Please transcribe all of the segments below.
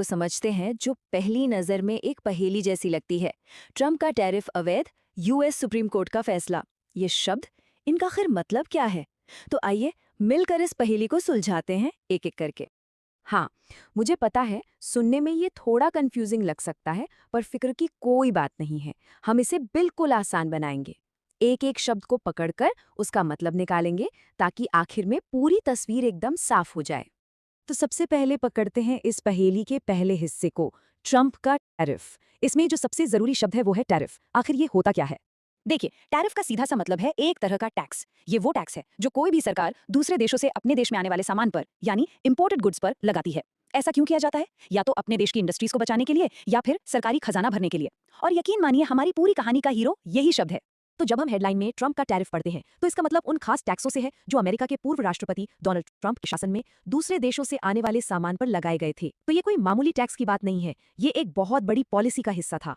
को समझते हैं जो पहली नजर में एक पहेली जैसी लगती है। ट्रंप का टैरिफ अवैध, यूएस सुप्रीम कोर्ट का फैसला। ये शब्द, इनका आखिर मतलब क्या है? तो आइए मिलकर इस पहेली को सुलझाते हैं एक एक करके। हाँ, मुझे पता है सुनने में ये थोड़ा कंफ्यूजिंग लग सकता है, पर फिक्र की कोई बात नहीं है। हम इसे बिल्कुल आसान बनाएंगे। एक एक शब्द को पकड़कर उसका मतलब निकालेंगे ताकि आखिर में पूरी तस्वीर एकदम साफ हो जाए। तो सबसे पहले पकड़ते हैं इस पहेली के पहले हिस्से को, ट्रंप का टैरिफ। इसमें जो सबसे जरूरी शब्द है वो है टैरिफ। आखिर ये होता क्या है? देखिए, टैरिफ का सीधा सा मतलब है एक तरह का टैक्स। ये वो टैक्स है जो कोई भी सरकार दूसरे देशों से अपने देश में आने वाले सामान पर, यानी इंपोर्टेड गुड्स पर लगाती है। ऐसा क्यों किया जाता है? या तो अपने देश की इंडस्ट्रीज को बचाने के लिए, या फिर सरकारी खजाना भरने के लिए। और यकीन मानिए, हमारी पूरी कहानी का हीरो यही शब्द है। तो जब हम हेडलाइन में ट्रंप का टैरिफ पढ़ते हैं, तो इसका मतलब उन खास टैक्सों से है जो अमेरिका के पूर्व राष्ट्रपति डोनाल्ड ट्रंप के शासन में दूसरे देशों से आने वाले सामान पर लगाए गए थे। तो ये कोई मामूली टैक्स की बात नहीं है, ये एक बहुत बड़ी पॉलिसी का हिस्सा था।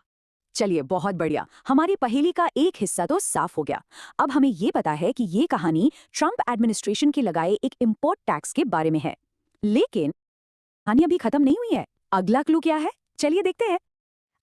चलिए, बहुत बढ़िया, हमारी पहेली का एक हिस्सा तो साफ हो गया। अब हमें ये पता है कि ये कहानी ट्रंप एडमिनिस्ट्रेशन के लगाए एक इंपोर्ट टैक्स के बारे में है। लेकिन कहानी अभी खत्म नहीं हुई है। अगला क्लू क्या है? चलिए देखते हैं।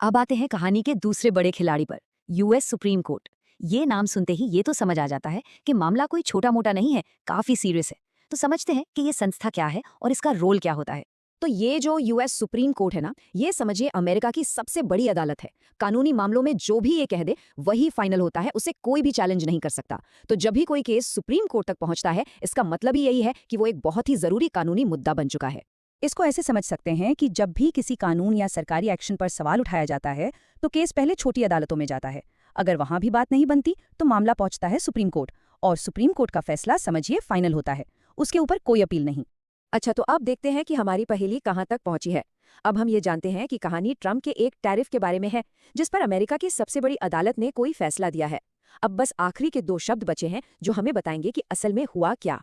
अब आते हैं कहानी के दूसरे बड़े खिलाड़ी पर, यूएस सुप्रीम कोर्ट। ये नाम सुनते ही ये तो समझ आ जाता है कि मामला कोई छोटा मोटा नहीं है, काफी सीरियस है। तो समझते हैं कि ये संस्था क्या है और इसका रोल क्या होता है। तो ये जो यूएस सुप्रीम कोर्ट है ना, ये समझिए अमेरिका की सबसे बड़ी अदालत है। कानूनी मामलों में जो भी ये कह दे वही फाइनल होता है, उसे कोई भी चैलेंज नहीं कर सकता। तो जब भी कोई केस सुप्रीम कोर्ट तक पहुंचता है, इसका मतलब ही यही है कि वो एक बहुत ही जरूरी कानूनी मुद्दा बन चुका है। इसको ऐसे समझ सकते हैं कि जब भी किसी कानून या सरकारी एक्शन पर सवाल उठाया जाता है, तो केस पहले छोटी अदालतों में जाता है। अगर वहां भी बात नहीं बनती, तो मामला पहुंचता है सुप्रीम कोर्ट, और सुप्रीम कोर्ट का फैसला समझिए फाइनल होता है। उसके ऊपर कोई अपील नहीं। अच्छा, तो अब देखते हैं कि हमारी पहेली कहाँ तक पहुंची है। अब हम ये जानते हैं कि कहानी ट्रंप के एक टैरिफ के बारे में है, जिस पर अमेरिका की सबसे बड़ी अदालत ने कोई फैसला दिया है। अब बस आखिरी के दो शब्द बचे हैं जो हमें बताएंगे कि असल में हुआ क्या।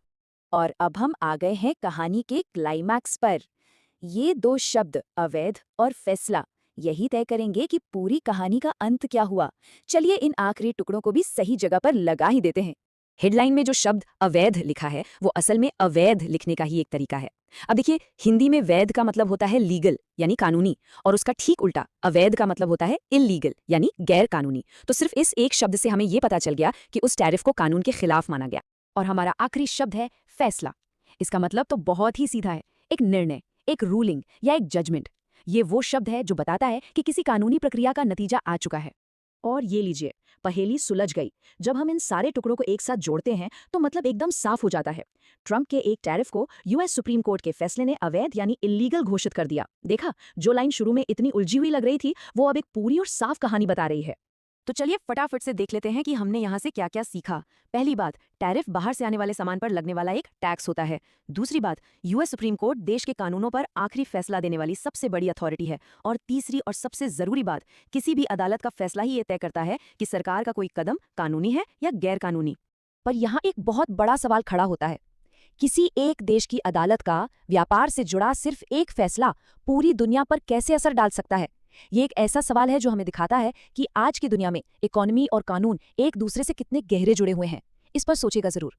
और अब हम आ गए हैं कहानी के क्लाइमैक्स पर। ये दो शब्द, अवैध और फैसला, यही तय करेंगे कि पूरी कहानी का अंत क्या हुआ। चलिए इन आखिरी टुकड़ों को भी सही जगह पर लगा ही देते हैं। हेडलाइन में जो शब्द अवैध लिखा है, वो असल में अवैध लिखने का ही एक तरीका है। अब देखिए, हिंदी में वैध का मतलब होता है लीगल, यानी कानूनी, और उसका ठीक उल्टा अवैध का मतलब होता है इल्लीगल, यानी गैर कानूनी। तो सिर्फ इस एक शब्द से हमें ये पता चल गया कि उस टैरिफ को कानून के खिलाफ माना गया। और हमारा आखिरी शब्द है फैसला। इसका मतलब तो बहुत ही सीधा है, एक निर्णय, एक रूलिंग या एक जजमेंट। ये वो शब्द है जो बताता है कि किसी कानूनी प्रक्रिया का नतीजा आ चुका है। और ये लीजिए, पहेली सुलझ गई। जब हम इन सारे टुकड़ों को एक साथ जोड़ते हैं, तो मतलब एकदम साफ हो जाता है। ट्रंप के एक टैरिफ को यूएस सुप्रीम कोर्ट के फैसले ने अवैध यानी इल्लीगल घोषित कर दिया। देखा, जो लाइन शुरू में इतनी उलझी हुई लग रही थी, वो अब एक पूरी और साफ कहानी बता रही है। तो चलिए फटाफट से देख लेते हैं कि हमने यहाँ से क्या क्या सीखा। पहली बात, टैरिफ बाहर से आने वाले सामान पर लगने वाला एक टैक्स होता है। दूसरी बात, यूएस सुप्रीम कोर्ट देश के कानूनों पर आखिरी फैसला देने वाली सबसे बड़ी अथॉरिटी है। और तीसरी और सबसे जरूरी बात, किसी भी अदालत का फैसला ही ये तय करता है कि सरकार का कोई कदम कानूनी है या गैर कानूनी। पर यहाँ एक बहुत बड़ा सवाल खड़ा होता है। किसी एक देश की अदालत का व्यापार से जुड़ा सिर्फ एक फैसला पूरी दुनिया पर कैसे असर डाल सकता है? ये एक ऐसा सवाल है जो हमें दिखाता है कि आज की दुनिया में इकोनॉमी और कानून एक दूसरे से कितने गहरे जुड़े हुए हैं। इस पर सोचेगा जरूर।